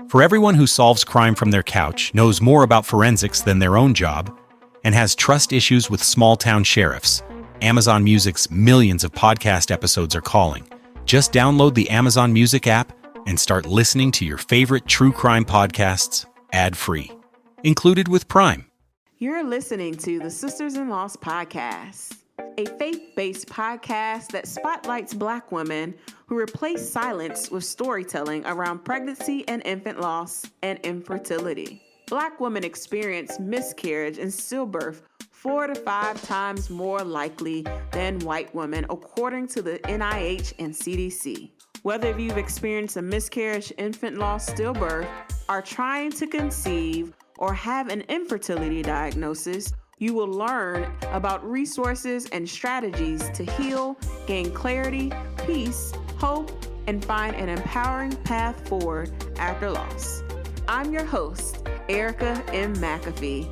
For everyone who solves crime from their couch, knows more about forensics than their own job, and has trust issues with small-town sheriffs, Amazon Music's millions of podcast episodes are calling. Just download the Amazon Music app and start listening to your favorite true crime podcasts ad-free. Included with Prime. You're listening to the Sisters in Loss podcast, a faith-based podcast that spotlights Black women who replace silence with storytelling around pregnancy and infant loss and infertility. Black women experience miscarriage and stillbirth 4 to 5 times more likely than white women, according to the NIH and CDC. Whether you've experienced a miscarriage, infant loss, stillbirth, are trying to conceive, or have an infertility diagnosis, you will learn about resources and strategies to heal, gain clarity, peace, hope, and find an empowering path forward after loss. I'm your host, Erica M. McAfee,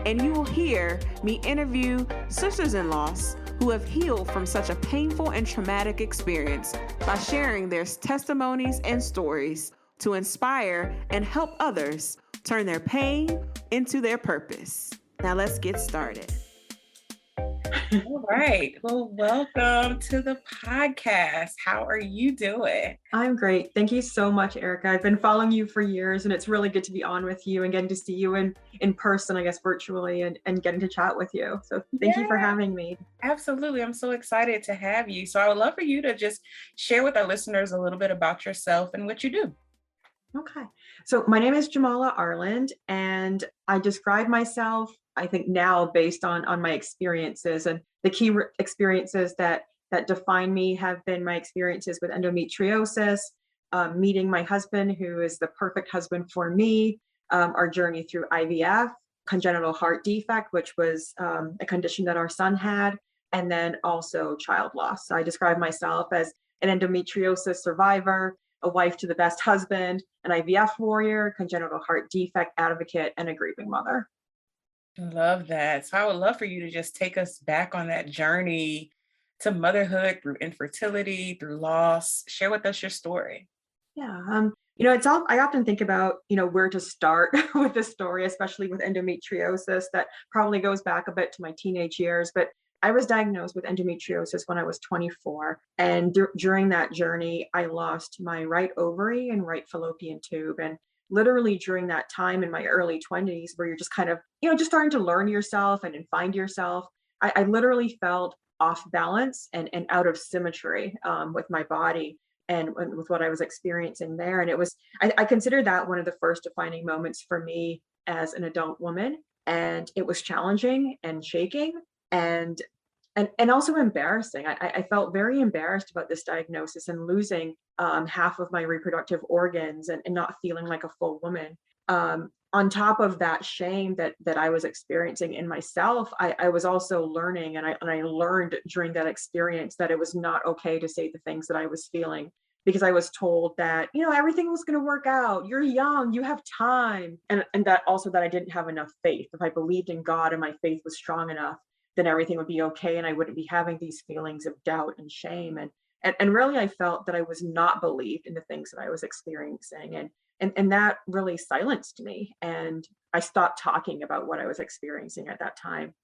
and you will hear me interview sisters in loss who have healed from such a painful and traumatic experience by sharing their testimonies and stories to inspire and help others turn their pain into their purpose. Now let's get started. All right. Well, welcome to the podcast. How are you doing? I'm great. Thank you so much, Erica. I've been following you for years, and it's really good to be on with you and getting to see you in person, I guess, virtually, and getting to chat with you. So thank you for having me. Absolutely. I'm so excited to have you. So I would love for you to just share with our listeners a little bit about yourself and what you do. Okay. So my name is Jamala Arland, and I describe myself, I think now based on my experiences, and the key experiences that define me have been my experiences with endometriosis, meeting my husband, who is the perfect husband for me, our journey through IVF, congenital heart defect, which was a condition that our son had, and then also child loss. So I describe myself as an endometriosis survivor, a wife to the best husband, an IVF warrior, congenital heart defect advocate, and a grieving mother. Love that. So I would love for you to just take us back on that journey to motherhood through infertility, through loss. Share with us your story. Yeah. I often think about, where to start with this story, especially with endometriosis. That probably goes back a bit to my teenage years, but I was diagnosed with endometriosis when I was 24. And during that journey, I lost my right ovary and right fallopian tube. And literally during that time in my early 20s, where you're just kind of, just starting to learn yourself and find yourself, I literally felt off balance and out of symmetry with my body and with what I was experiencing there. And I consider that one of the first defining moments for me as an adult woman. And it was challenging and shaking and also embarrassing. I felt very embarrassed about this diagnosis and losing half of my reproductive organs and not feeling like a full woman. On top of that shame that I was experiencing in myself, I was also learning, and I learned during that experience that it was not okay to say the things that I was feeling, because I was told that, everything was going to work out. You're young, you have time. And that also that I didn't have enough faith. If I believed in God and my faith was strong enough, then everything would be okay. And I wouldn't be having these feelings of doubt and shame. And really, I felt that I was not believed in the things that I was experiencing. And that really silenced me. And I stopped talking about what I was experiencing at that time.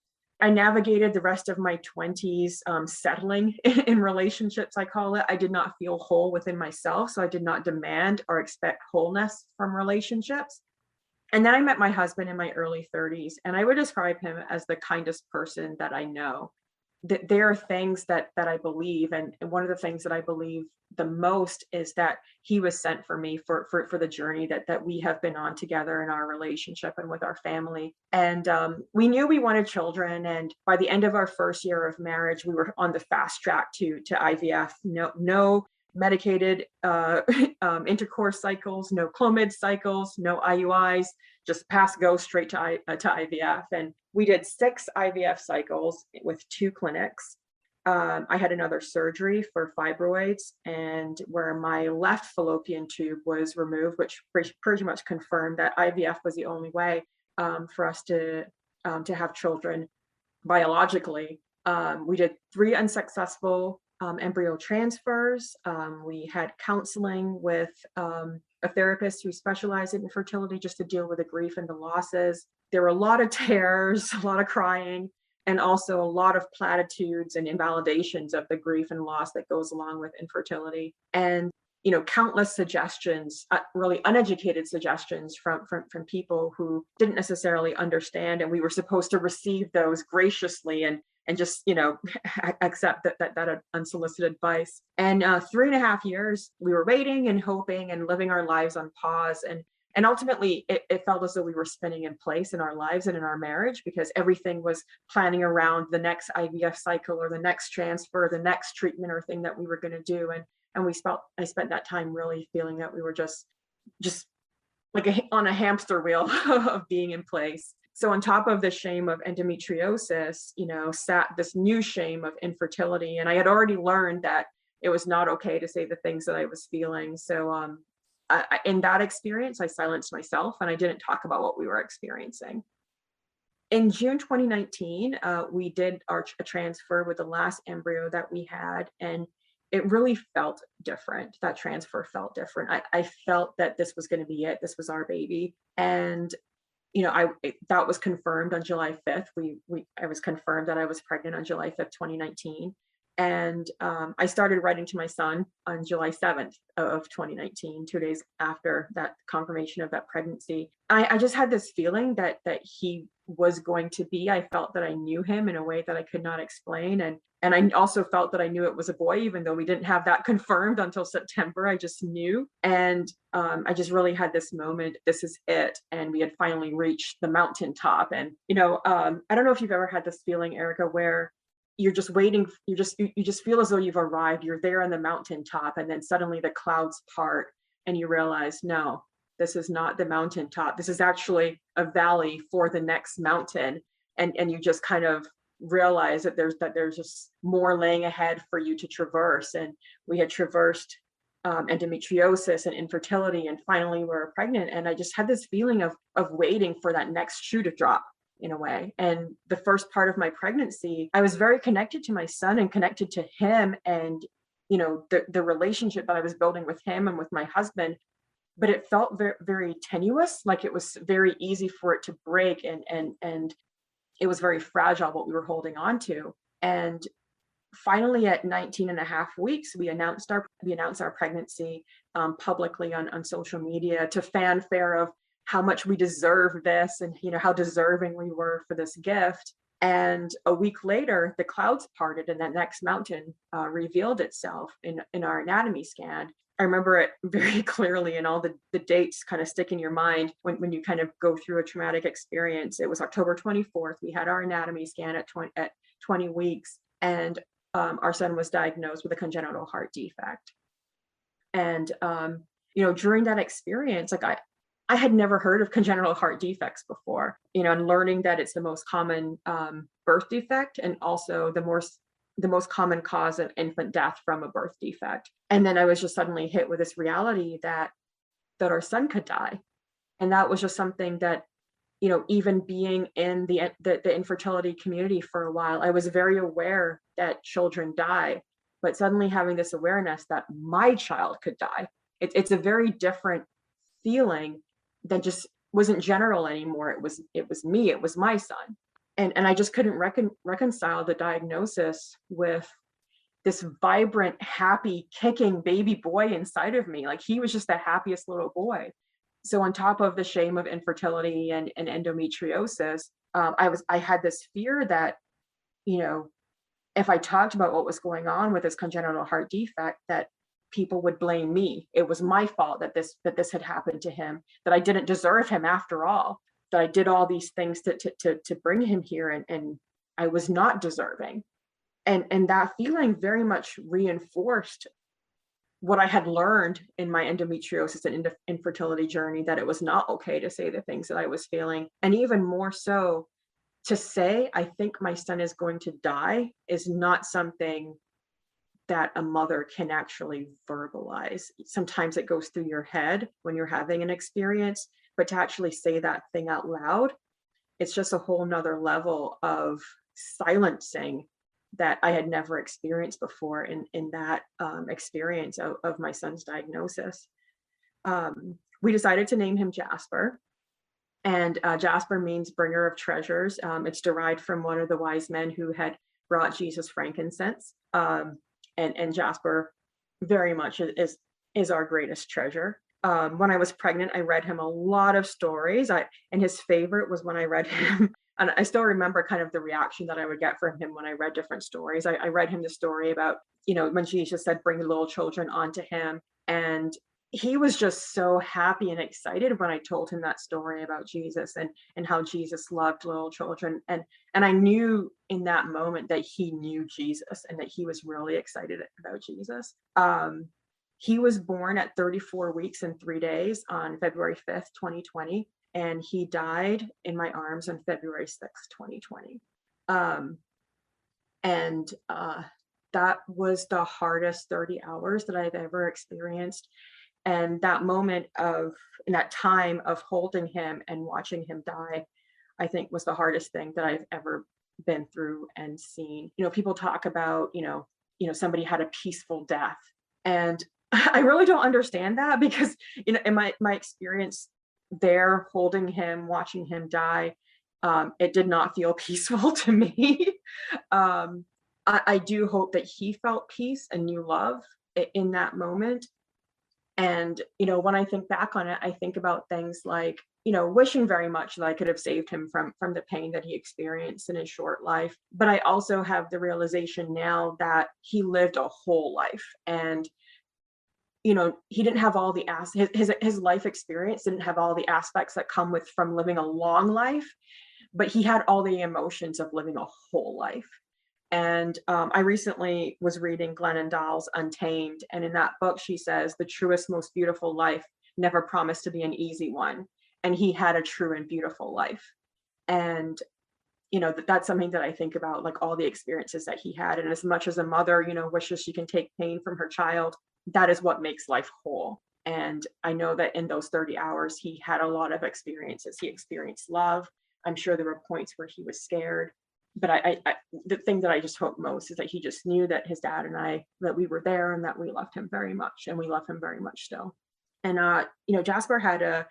I navigated the rest of my 20s settling in relationships, I call it. I did not feel whole within myself, so I did not demand or expect wholeness from relationships. And then I met my husband in my early 30s, and I would describe him as the kindest person that I know. That there are things that I believe, and one of the things that I believe the most is that he was sent for me for the journey that we have been on together in our relationship and with our family. And we knew we wanted children, and by the end of our first year of marriage, we were on the fast track to IVF. No medicated intercourse cycles, no Clomid cycles, no IUIs, just go straight to IVF. And we did 6 IVF cycles with 2 clinics. I had another surgery for fibroids, and where my left fallopian tube was removed, which pretty much confirmed that IVF was the only way for us to have children biologically. We did 3 unsuccessful embryo transfers. We had counseling with a therapist who specialized in fertility just to deal with the grief and the losses. There were a lot of tears, a lot of crying, and also a lot of platitudes and invalidations of the grief and loss that goes along with infertility. And countless suggestions, really uneducated suggestions from people who didn't necessarily understand, and we were supposed to receive those graciously and just accept that unsolicited advice. And 3.5 years we were waiting and hoping and living our lives on pause, and ultimately it felt as though we were spinning in place in our lives and in our marriage, because everything was planning around the next IVF cycle or the next transfer, the next treatment or thing that we were going to do. And I spent that time really feeling that we were just like on a hamster wheel of being in place. So on top of the shame of endometriosis, sat this new shame of infertility. And I had already learned that it was not okay to say the things that I was feeling. So in that experience, I silenced myself and I didn't talk about what we were experiencing. In June 2019, we did a transfer with the last embryo that we had, and it really felt different. That transfer felt different. I felt that this was going to be it. This was our baby. And, that was confirmed on July 5th. I was confirmed that I was pregnant on July 5th, 2019. And I started writing to my son on July 7th of 2019, 2 days after that confirmation of that pregnancy. I just had this feeling that he was going to be. I felt that I knew him in a way that I could not explain. And I also felt that I knew it was a boy, even though we didn't have that confirmed until September. I just knew. And I just really had this moment, this is it. And we had finally reached the mountaintop. And, I don't know if you've ever had this feeling, Erica, where you're just waiting, you just feel as though you've arrived, you're there on the mountaintop, and then suddenly the clouds part and you realize, no, this is not the mountaintop. This is actually a valley for the next mountain. And you just kind of realize that there's just more laying ahead for you to traverse. And we had traversed endometriosis and infertility, and finally we were pregnant. And I just had this feeling of waiting for that next shoe to drop, in a way. And the first part of my pregnancy, I was very connected to my son and connected to him, and the relationship that I was building with him and with my husband, but it felt very, very tenuous, like it was very easy for it to break, and it was very fragile what we were holding on to. And finally at 19 and a half weeks, we announced our pregnancy publicly on social media, to fanfare of how much we deserve this, and how deserving we were for this gift. And a week later, the clouds parted and that next mountain revealed itself in our anatomy scan. I remember it very clearly, and all the dates kind of stick in your mind when you kind of go through a traumatic experience. It was October 24th. We had our anatomy scan at 20 weeks, and our son was diagnosed with a congenital heart defect. And during that experience, like I had never heard of congenital heart defects before, and learning that it's the most common birth defect, and also the most common cause of infant death from a birth defect. And then I was just suddenly hit with this reality that our son could die. And that was just something that, even being in the infertility community for a while, I was very aware that children die, but suddenly having this awareness that my child could die, it's a very different feeling that just wasn't general anymore. It was me, it was my son. And I just couldn't reconcile the diagnosis with this vibrant, happy, kicking baby boy inside of me. Like, he was just the happiest little boy. So on top of the shame of infertility and endometriosis, I had this fear that, if I talked about what was going on with this congenital heart defect, that people would blame me. It was my fault that this had happened to him, that I didn't deserve him after all, that I did all these things to bring him here, and I was not deserving. And that feeling very much reinforced what I had learned in my endometriosis and infertility journey, that it was not okay to say the things that I was feeling. And even more so, to say, I think my son is going to die, is not something that a mother can actually verbalize. Sometimes it goes through your head when you're having an experience, but to actually say that thing out loud, it's just a whole nother level of silencing that I had never experienced before in that experience of my son's diagnosis. We decided to name him Jasper. And Jasper means bringer of treasures. It's derived from one of the wise men who had brought Jesus frankincense. And Jasper very much is our greatest treasure. When I was pregnant, I read him a lot of stories. And his favorite was when I read him, and I still remember kind of the reaction that I would get from him when I read different stories. I read him the story about, when Jesus said, bring the little children onto him. And he was just so happy and excited when I told him that story about Jesus and how Jesus loved little children. And I knew in that moment that he knew Jesus and that he was really excited about Jesus. He was born at 34 weeks and 3 days on February 5th, 2020, and he died in my arms on February 6th, 2020. That was the hardest 30 hours that I've ever experienced. And that moment in that time of holding him and watching him die, I think was the hardest thing that I've ever been through and seen. People talk about, somebody had a peaceful death. And I really don't understand that because, in my experience there, holding him, watching him die, it did not feel peaceful to me. I do hope that he felt peace and knew love in that moment. And, when I think back on it, I think about things like, wishing very much that I could have saved him from the pain that he experienced in his short life. But I also have the realization now that he lived a whole life. And, he didn't have all the his life experience didn't have all the aspects that come from living a long life, but he had all the emotions of living a whole life. And I recently was reading Glennon Doyle's Untamed. And in that book, she says, the truest, most beautiful life never promised to be an easy one. And he had a true and beautiful life. And, that's something that I think about, like all the experiences that he had. And as much as a mother, wishes she can take pain from her child, that is what makes life whole. And I know that in those 30 hours, he had a lot of experiences. He experienced love. I'm sure there were points where he was scared. But I the thing that I just hope most is that he just knew that his dad and I, that we were there and that we loved him very much, and we love him very much still. And Jasper had a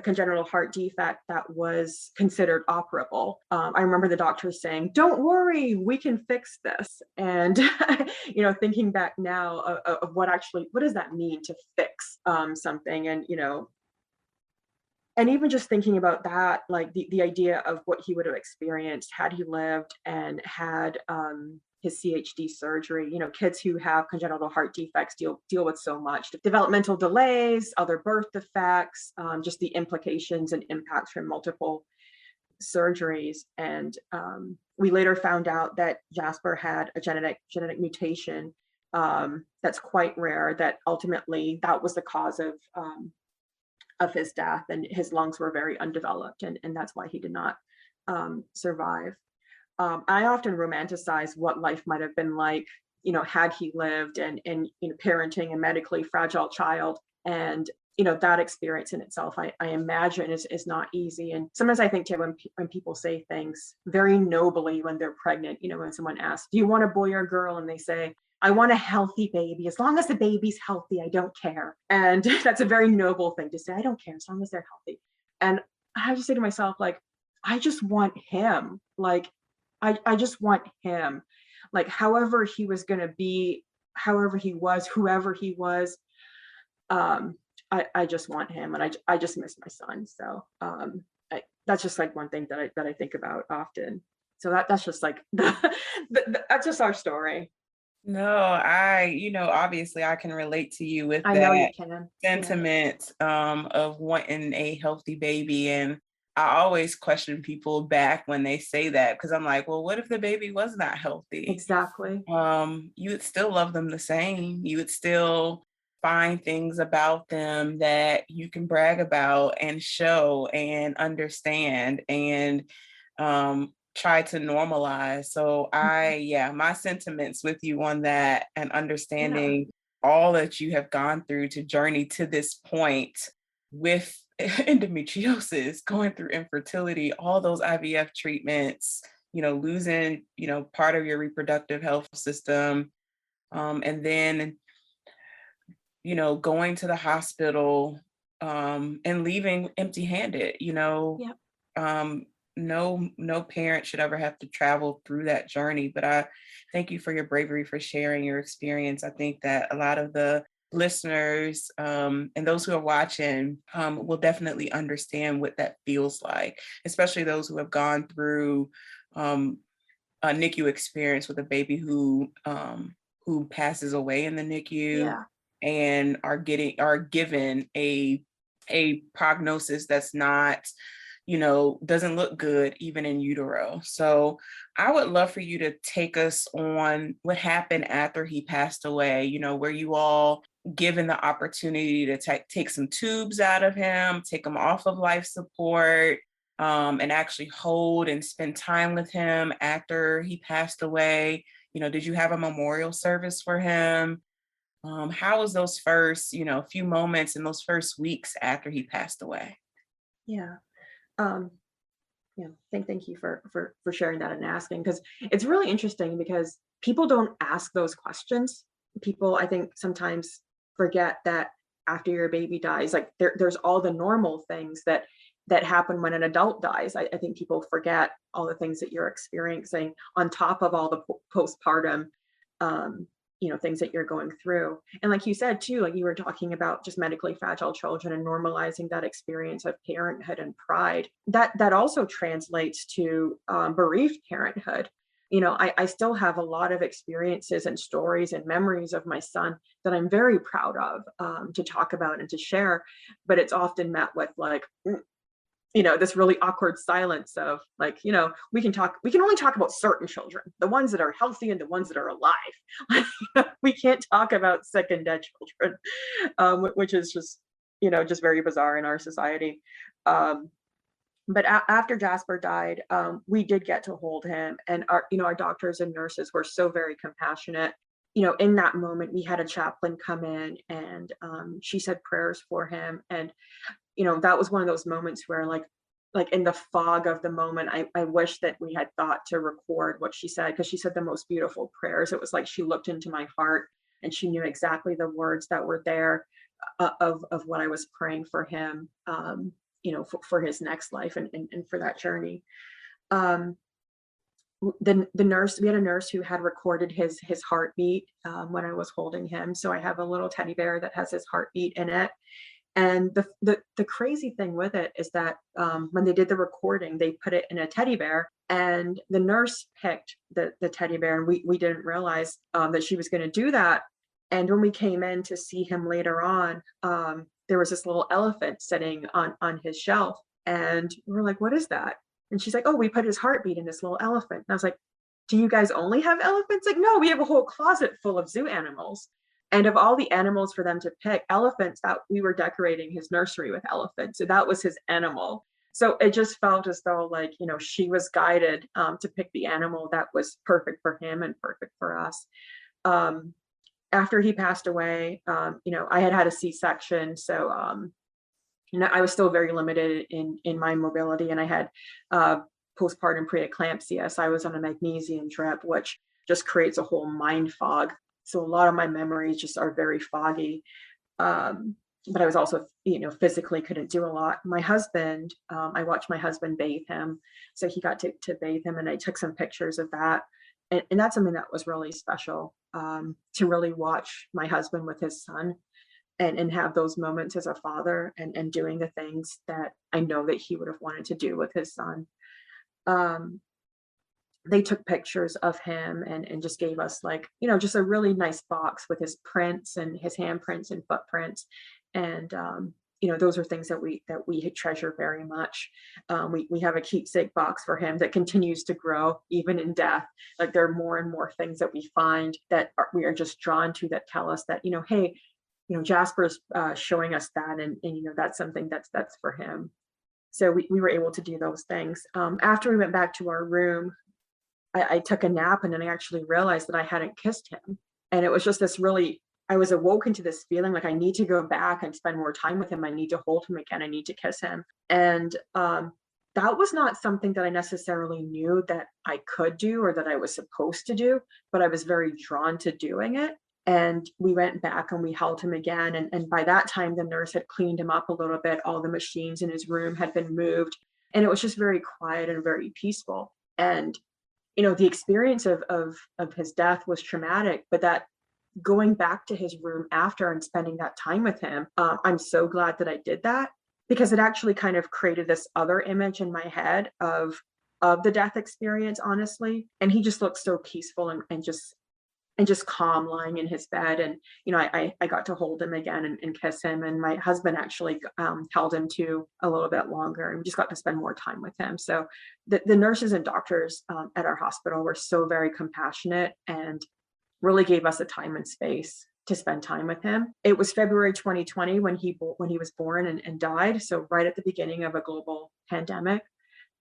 congenital heart defect that was considered operable. I remember the doctors saying, "Don't worry, we can fix this." And thinking back now of what does that mean to fix something, and even just thinking about that, like the idea of what he would have experienced had he lived and had his CHD surgery. Kids who have congenital heart defects deal with so much developmental delays, other birth defects, just the implications and impacts from multiple surgeries. And we later found out that Jasper had a genetic mutation that's quite rare, that ultimately that was the cause of his death, and his lungs were very undeveloped, and that's why he did not survive. I often romanticize what life might have been like, had he lived, and parenting a medically fragile child. And that experience in itself, I imagine is not easy. And sometimes I think too, when people say things very nobly when they're pregnant, when someone asks, do you want a boy or a girl? And they say, I want a healthy baby. As long as the baby's healthy, I don't care. And that's a very noble thing to say. I don't care as long as they're healthy. And I have to say to myself, like, I just want him. Like, I just want him. Like, however he was going to be, however he was, whoever he was, I just want him. And I just miss my son. So that's just like one thing that I think about often. So that's just like, that's just our story. No, obviously I can relate to you with I know you that can. sentiment of wanting a healthy baby. And I always question people back when they say that, because I'm like, well, what if the baby was not healthy? Exactly. You would still love them the same. You would still find things about them that you can brag about and show and understand and try to normalize. So my sentiments with you on that, and understanding all that you have gone through to journey to this point with endometriosis, going through infertility, all those IVF treatments, losing, part of your reproductive health system. And then, going to the hospital and leaving empty-handed, Yep. no parent should ever have to travel through that journey. But I thank you for your bravery, for sharing your experience. I think that a lot of the listeners and those who are watching will definitely understand what that feels like, especially those who have gone through a NICU experience with a baby who passes away in the NICU Yeah. and are given a prognosis that's not, doesn't look good even in utero. So I would love for you to take us on what happened after he passed away. Were you all given the opportunity to take some tubes out of him, take him off of life support, and actually hold and spend time with him after he passed away? Did you have a memorial service for him? How was those first, few moments in those first weeks after he passed away? Yeah. Um, thank you for sharing that and asking, because it's really interesting because people don't ask those questions. People, I think, sometimes forget that after your baby dies, like there's all the normal things that happen when an adult dies. I think people forget all the things that you're experiencing on top of all the postpartum things that you're going through. And like you said too, like you were talking about just medically fragile children and normalizing that experience of parenthood and pride, that also translates to bereaved parenthood. I still have a lot of experiences and stories and memories of my son that I'm very proud of, to talk about and to share, but it's often met with like, this really awkward silence of like, we can only talk about certain children, the ones that are healthy and the ones that are alive. We can't talk about sick and dead children, which is just very bizarre in our society. But after Jasper died, we did get to hold him, and our doctors and nurses were so very compassionate. In that moment, we had a chaplain come in, and she said prayers for him, and that was one of those moments where like in the fog of the moment, I wish that we had thought to record what she said, because she said the most beautiful prayers. It was like she looked into my heart and she knew exactly the words that were there, of what I was praying for him, for his next life and for that journey. Um, the nurse, we had a nurse who had recorded his heartbeat when I was holding him. So I have a little teddy bear that has his heartbeat in it. And the crazy thing with it is that when they did the recording, they put it in a teddy bear, and the nurse picked the teddy bear, and we didn't realize that she was going to do that. And when we came in to see him later on, there was this little elephant sitting on his shelf, and we were like, "What is that?" And she's like, "Oh, we put his heartbeat in this little elephant." And I was like, "Do you guys only have elephants?" Like, "No, we have a whole closet full of zoo animals." And of all the animals for them to pick, elephants, that we were decorating his nursery with elephants. So that was his animal. So it just felt as though like, she was guided to pick the animal that was perfect for him and perfect for us. After he passed away, I had a C-section. So, I was still very limited in my mobility, and I had postpartum preeclampsia. So I was on a magnesium drip, which just creates a whole mind fog. So a lot of my memories just are very foggy. But I was also, physically couldn't do a lot. My husband, I watched my husband bathe him. So he got to bathe him, and I took some pictures of that. And that's something that was really special, to really watch my husband with his son and have those moments as a father and doing the things that I know that he would have wanted to do with his son. Um, they took pictures of him and just gave us like, just a really nice box with his prints and his handprints and footprints. And, those are things that we treasure very much. We have a keepsake box for him that continues to grow even in death. Like there are more and more things that we find that we are just drawn to, that tell us that, hey, Jasper's showing us that, and that's something that's for him. So we were able to do those things. After we went back to our room, I took a nap, and then I actually realized that I hadn't kissed him. And it was just I was awoken to this feeling like I need to go back and spend more time with him. I need to hold him again. I need to kiss him. And that was not something that I necessarily knew that I could do or that I was supposed to do, but I was very drawn to doing it. And we went back and we held him again. And by that time, the nurse had cleaned him up a little bit. All the machines in his room had been moved. And it was just very quiet and very peaceful. And, the experience of his death was traumatic, but that going back to his room after and spending that time with him, I'm so glad that I did that, because it actually kind of created this other image in my head of the death experience, honestly. And he just looked so peaceful and just calm lying in his bed. And I got to hold him again and kiss him, and my husband actually held him too a little bit longer, and we just got to spend more time with him. So the nurses and doctors at our hospital were so very compassionate and really gave us the time and space to spend time with him. It was February 2020 when he was born and died, so right at the beginning of a global pandemic.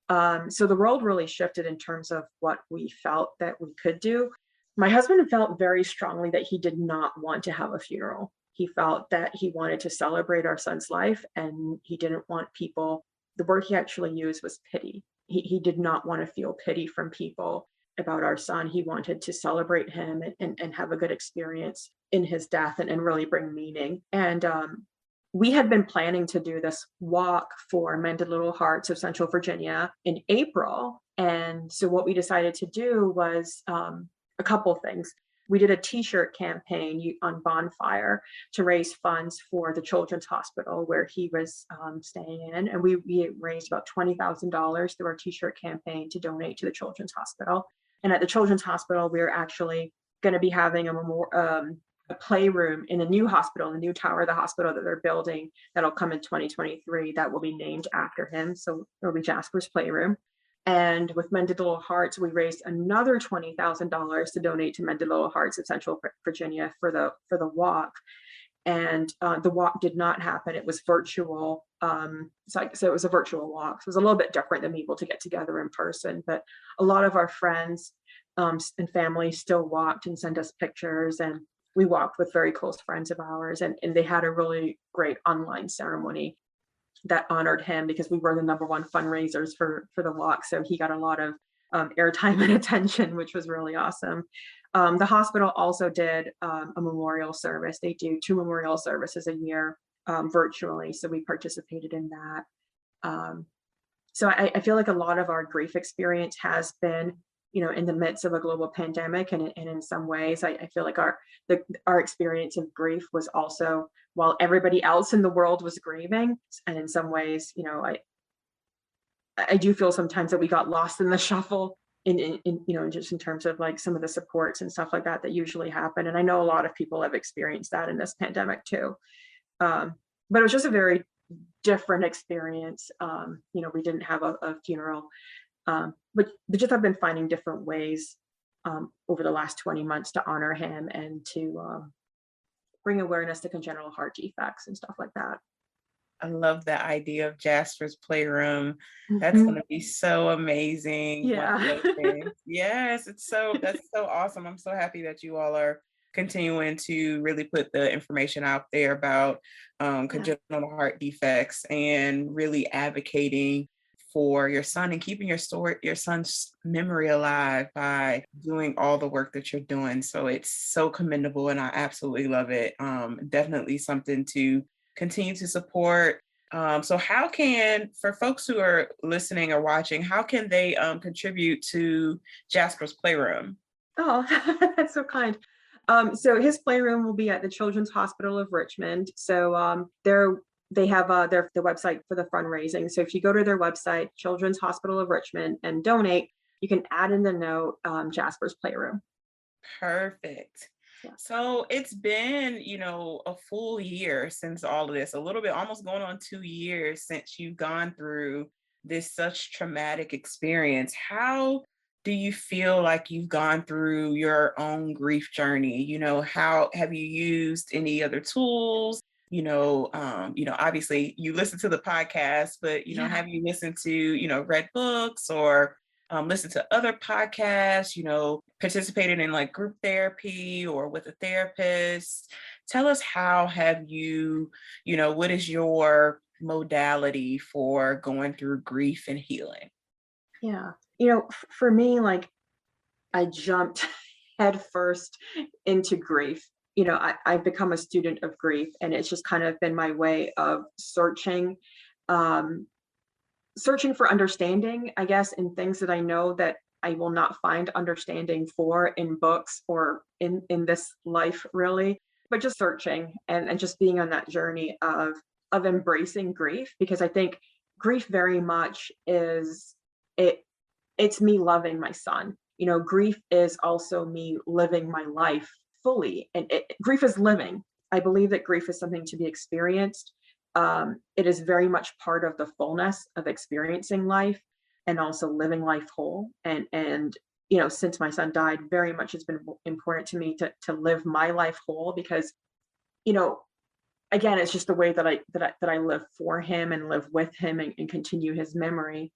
So the world really shifted in terms of what we felt that we could do. My husband felt very strongly that he did not want to have a funeral. He felt that he wanted to celebrate our son's life, and he didn't want people, the word he actually used was pity. He did not want to feel pity from people about our son. He wanted to celebrate him and have a good experience in his death and really bring meaning. And we had been planning to do this walk for Mended Little Hearts of Central Virginia in April. And so what we decided to do was a couple things. We did a t-shirt campaign on Bonfire to raise funds for the Children's Hospital where he was staying in. And we raised about $20,000 through our t-shirt campaign to donate to the Children's Hospital. And at the Children's Hospital, we're actually going to be having a playroom in a new hospital, the new tower of the hospital that they're building that'll come in 2023 that will be named after him. So it'll be Jasper's Playroom. And with Mended Little Hearts, we raised another $20,000 to donate to Mended Little Hearts of Central Virginia for the walk. And the walk did not happen. It was virtual. So it was a virtual walk. So it was a little bit different than being able to get together in person. But a lot of our friends and family still walked and sent us pictures. And we walked with very close friends of ours. And they had a really great online ceremony that honored him because we were the #1 fundraisers for the walk. So he got a lot of airtime and attention, which was really awesome. The hospital also did a memorial service. They do 2 memorial services a year virtually. So we participated in that. So I feel like a lot of our grief experience has been, in the midst of a global pandemic. And in some ways, I feel like our experience of grief was also while everybody else in the world was grieving. And in some ways, I do feel sometimes that we got lost in the shuffle in just in terms of like some of the supports and stuff like that usually happen. And I know a lot of people have experienced that in this pandemic too. But it was just a very different experience. We didn't have a funeral, but just I've been finding different ways over the last 20 months to honor him and to bring awareness to congenital heart defects and stuff like that. I love the idea of Jasper's Playroom. That's going to be so amazing. Yeah. Yes, that's so awesome. I'm so happy that you all are continuing to really put the information out there about congenital heart defects and really advocating for your son and keeping your son's memory alive by doing all the work that you're doing. So it's so commendable and I absolutely love it. Definitely something to continue to support. So how for folks who are listening or watching, how can they contribute to Jasper's Playroom? Oh, that's so kind. So his playroom will be at the Children's Hospital of Richmond. So they have their website for the fundraising. So if you go to their website, Children's Hospital of Richmond, and donate, you can add in the note Jasper's Playroom. Perfect. Yeah. So it's been, a full year since all of this, a little bit, almost going on 2 years since you've gone through this such traumatic experience. How do you feel like you've gone through your own grief journey? How have you used any other tools? Obviously you listen to the podcast, but, have you listened to, read books or listened to other podcasts, participated in like group therapy or with a therapist? Tell us, how have you, what is your modality for going through grief and healing? Yeah. For me, like I jumped head first into grief. I've become a student of grief, and it's just kind of been my way of um, searching for understanding, I guess, in things that I know that I will not find understanding for in books or in this life, really, but just searching and just being on that journey of embracing grief, because I think grief very much is it it's me loving my son. Grief is also me living my life fully, and grief is living. I believe that grief is something to be experienced. It is very much part of the fullness of experiencing life and also living life whole. And since my son died, very much it's been important to me to live my life whole, because you know again, it's just the way that I live for him and live with him, and continue his memory.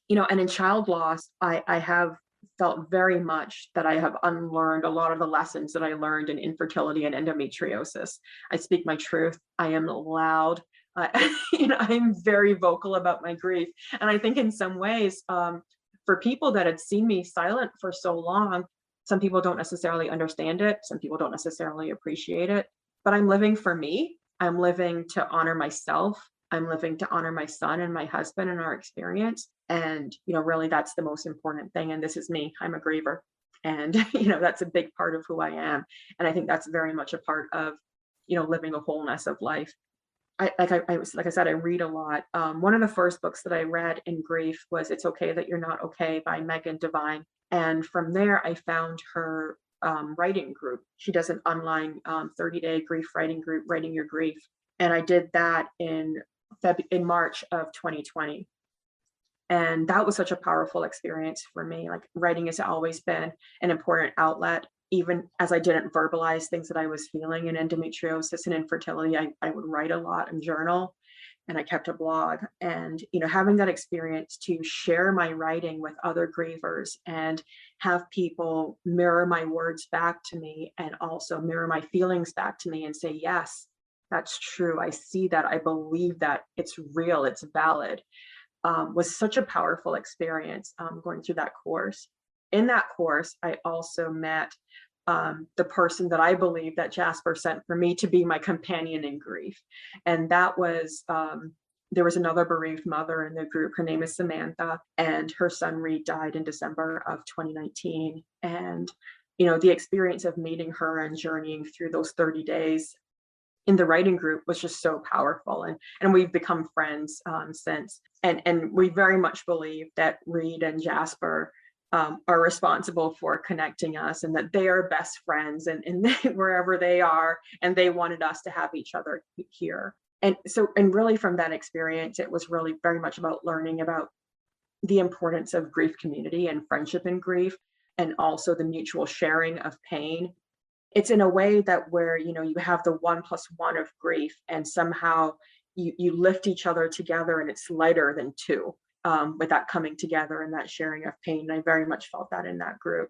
And in child loss, I have felt very much that I have unlearned a lot of the lessons that I learned in infertility and endometriosis. I speak my truth. I am loud. I'm very vocal about my grief. And I think in some ways, for people that had seen me silent for so long, some people don't necessarily understand it. Some people don't necessarily appreciate it. But I'm living for me. I'm living to honor myself. I'm living to honor my son and my husband and our experience. And, really that's the most important thing. And this is me. I'm a griever. And, that's a big part of who I am. And I think that's very much a part of, living a wholeness of life. Like I said, I read a lot. One of the first books that I read in grief was It's Okay That You're Not Okay by Megan Devine. And from there, I found her writing group. She does an online 30-day grief writing group, Writing Your Grief. And I did that in March of 2020. And that was such a powerful experience for me. Like, writing has always been an important outlet. Even as I didn't verbalize things that I was feeling in endometriosis and infertility, I would write a lot and journal, and I kept a blog. And, having that experience to share my writing with other grievers and have people mirror my words back to me, and also mirror my feelings back to me and say, yes, that's true. I see that. I believe that. It's real. It's valid. Was such a powerful experience going through that course. In that course, I also met the person that I believe that Jasper sent for me to be my companion in grief. And that was, there was another bereaved mother in the group. Her name is Samantha, and her son Reed died in December of 2019. And, the experience of meeting her and journeying through those 30 days in the writing group was just so powerful. And we've become friends since. And we very much believe that Reed and Jasper are responsible for connecting us, and that they are best friends, and they, wherever they are, and they wanted us to have each other here. And really from that experience, it was really very much about learning about the importance of grief community and friendship in grief, and also the mutual sharing of pain. It's in a way that where, you have the 1+1 of grief, and somehow you lift each other together, and it's lighter than two. With that coming together and that sharing of pain. I very much felt that in that group.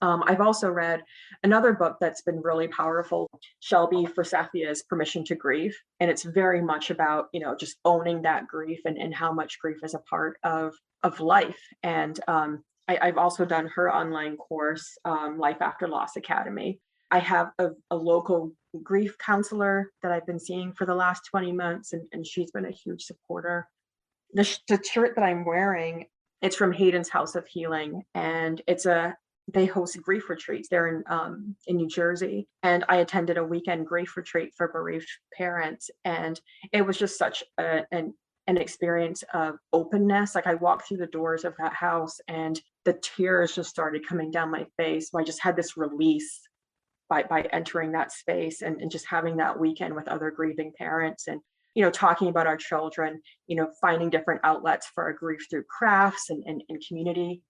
I've also read another book that's been really powerful, Shelby Forsathia's Permission to Grieve. And it's very much about, just owning that grief, and how much grief is a part of life. And I've also done her online course, Life After Loss Academy. I have a local grief counselor that I've been seeing for the last 20 months, and she's been a huge supporter. The shirt that I'm wearing, it's from Hayden's House of Healing, and they host grief retreats. They're in New Jersey, and I attended a weekend grief retreat for bereaved parents, and it was just such an experience of openness. Like, I walked through the doors of that house, and the tears just started coming down my face. So I just had this release by entering that space, and just having that weekend with other grieving parents, and talking about our children, finding different outlets for our grief through crafts and community.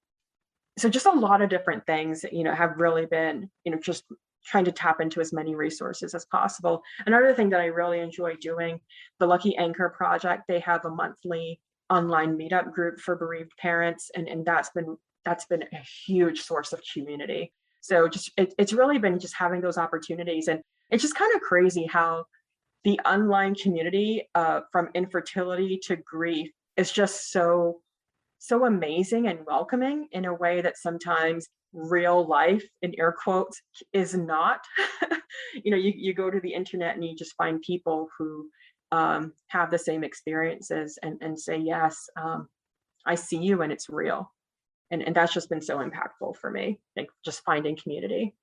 So just a lot of different things that, have really been, just trying to tap into as many resources as possible. Another thing that I really enjoy doing, the Lucky Anchor Project, they have a monthly online meetup group for bereaved parents. And that's been a huge source of community. So it's really been just having those opportunities. And it's just kind of crazy how the online community from infertility to grief is just so so amazing and welcoming in a way that sometimes real life, in air quotes, is not. You go to the internet and you just find people who have the same experiences and say, yes, I see you and it's real. And that's just been so impactful for me, like just finding community.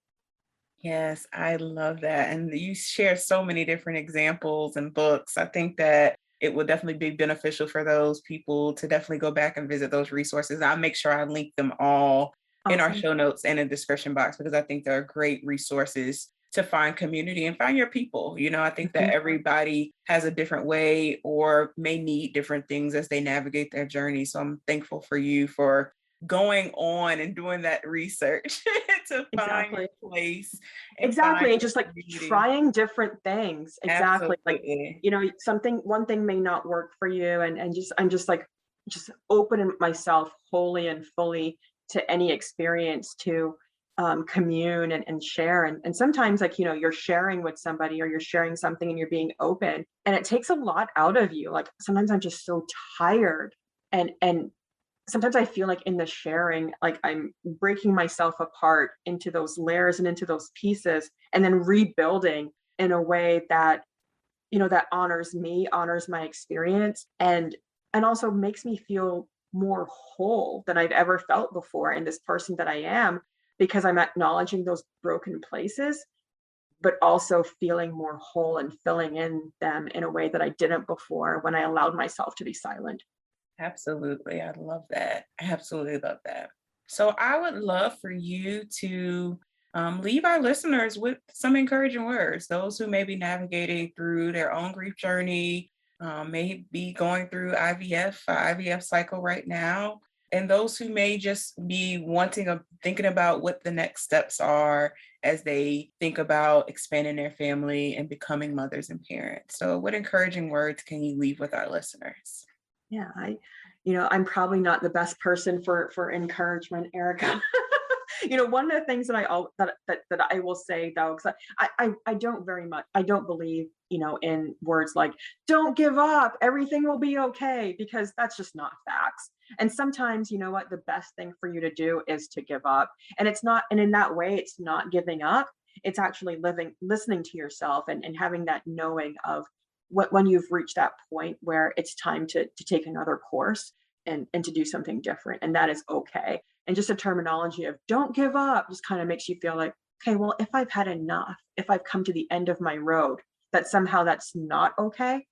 Yes, I love that. And you share so many different examples and books. I think that it will definitely be beneficial for those people to definitely go back and visit those resources. I'll make sure I link them all in our Awesome. show notes and in the description box, because I think they're great resources to find community and find your people. I think that Mhm. everybody has a different way or may need different things as they navigate their journey. So I'm thankful for you for going on and doing that research to find Exactly. your place and find Exactly. And your just like community. trying different things. Exactly. Like, Absolutely. one thing may not work for you. And I'm just like, just opening myself wholly and fully to any experience to commune and share. And sometimes, like, you're sharing with somebody or you're sharing something and you're being open and it takes a lot out of you. Like sometimes I'm just so tired and sometimes I feel like in the sharing, like I'm breaking myself apart into those layers and into those pieces, and then rebuilding in a way that, that honors me, honors my experience, and also makes me feel more whole than I've ever felt before in this person that I am, because I'm acknowledging those broken places, but also feeling more whole and filling in them in a way that I didn't before when I allowed myself to be silent. Absolutely. I love that. I absolutely love that. So I would love for you to leave our listeners with some encouraging words. Those who may be navigating through their own grief journey, may be going through IVF cycle right now, and those who may just be thinking about what the next steps are as they think about expanding their family and becoming mothers and parents. So what encouraging words can you leave with our listeners? Yeah, I'm probably not the best person for encouragement, Erica. One of the things that that I will say though, because I don't very much, I don't believe, in words like "don't give up, everything will be okay," because that's just not facts. And sometimes, you know what, the best thing for you to do is to give up, and it's not, and in that way, it's not giving up. It's actually listening to yourself and having that knowing of when you've reached that point where it's time to take another course and to do something different, and that is okay. And just a terminology of "don't give up" just kind of makes you feel like, okay, well, if I've had enough, if I've come to the end of my road, that somehow that's not okay.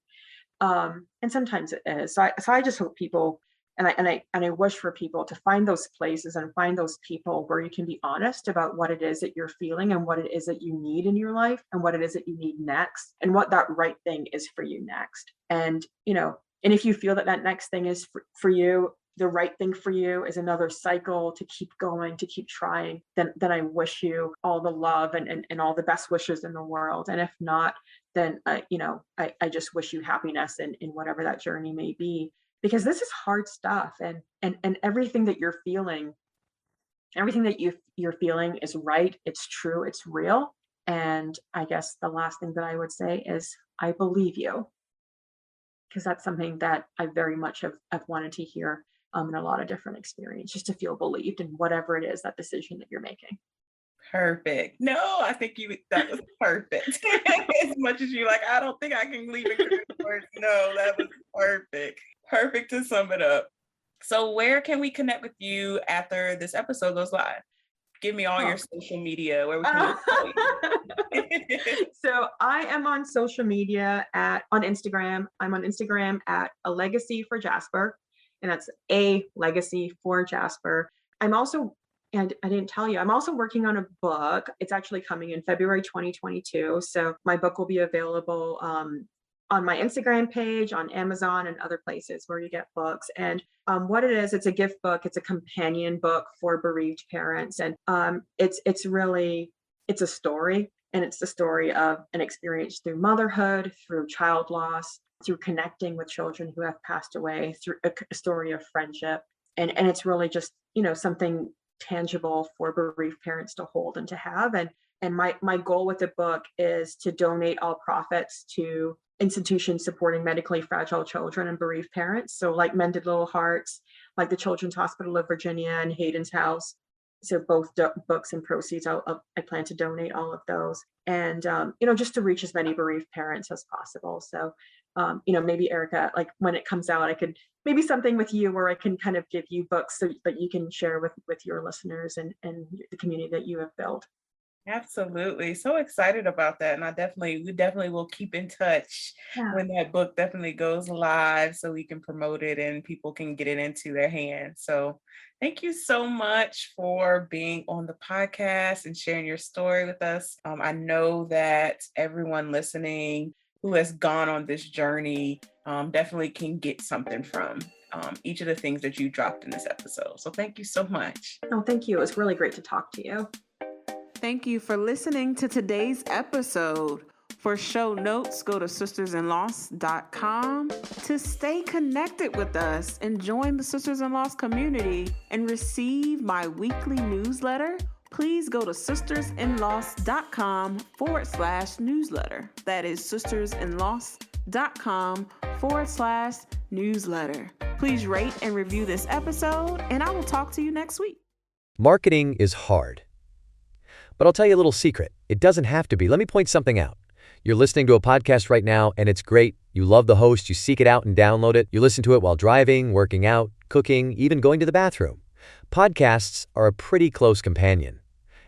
And sometimes it is. So I just hope people, and I wish for people to find those places and find those people where you can be honest about what it is that you're feeling and what it is that you need in your life and what it is that you need next and what that right thing is for you next. And if you feel that that next thing is for you, the right thing for you is another cycle to keep going, to keep trying, then I wish you all the love and all the best wishes in the world. And if not, then I just wish you happiness in whatever that journey may be, because this is hard stuff, and everything that you're feeling, everything that you're feeling is right, it's true, it's real. And I guess the last thing that I would say is I believe you, because that's something that I very much have wanted to hear in a lot of different experience, just to feel believed in whatever it is, that decision that you're making. Perfect. No, I think that was perfect. As much as you're like, I don't think I can leave encouraging words. No, that was perfect. Perfect to sum it up. So where can we connect with you after this episode goes live? Give me all your Oh. social media where we can look for you. So I am on social media on Instagram. I'm on Instagram at a legacy for Jasper, and that's a legacy for Jasper. I'm also, and I didn't tell you, I'm also working on a book. It's actually coming in February 2022. So my book will be available on my Instagram page, on Amazon, and other places where you get books. And what it is, it's a gift book. It's a companion book for bereaved parents, and it's really, it's a story, and it's the story of an experience through motherhood, through child loss, through connecting with children who have passed away, through a story of friendship, and it's really just something tangible for bereaved parents to hold and to have. And my goal with the book is to donate all profits to institutions supporting medically fragile children and bereaved parents. So like Mended Little Hearts, like the Children's Hospital of Virginia and Hayden's House. So both books and proceeds, I plan to donate all of those. And, just to reach as many bereaved parents as possible. So, maybe Erica, like when it comes out, I could maybe something with you where I can kind of give you books so that you can share with your listeners and the community that you have built. Absolutely. So excited about that. And we definitely will keep in touch when that book definitely goes live so we can promote it and people can get it into their hands. So thank you so much for being on the podcast and sharing your story with us. I know that everyone listening who has gone on this journey definitely can get something from each of the things that you dropped in this episode. So thank you so much. Oh, thank you. It was really great to talk to you. Thank you for listening to today's episode. For show notes, go to sistersinloss.com. To stay connected with us and join the Sisters in Loss community and receive my weekly newsletter, please go to sistersinloss.com/newsletter. That is sistersinloss.com/newsletter. Please rate and review this episode, and I will talk to you next week. Marketing is hard. But I'll tell you a little secret. It doesn't have to be. Let me point something out. You're listening to a podcast right now, and it's great. You love the host. You seek it out and download it. You listen to it while driving, working out, cooking, even going to the bathroom. Podcasts are a pretty close companion.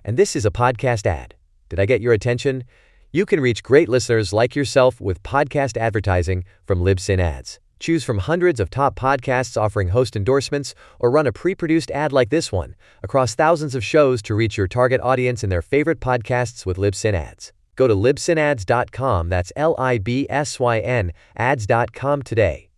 And this is a podcast ad. Did I get your attention? You can reach great listeners like yourself with podcast advertising from Libsyn Ads. Choose from hundreds of top podcasts offering host endorsements, or run a pre-produced ad like this one across thousands of shows to reach your target audience in their favorite podcasts with Libsyn Ads. Go to libsynads.com, that's LIBSYN, ads.com today.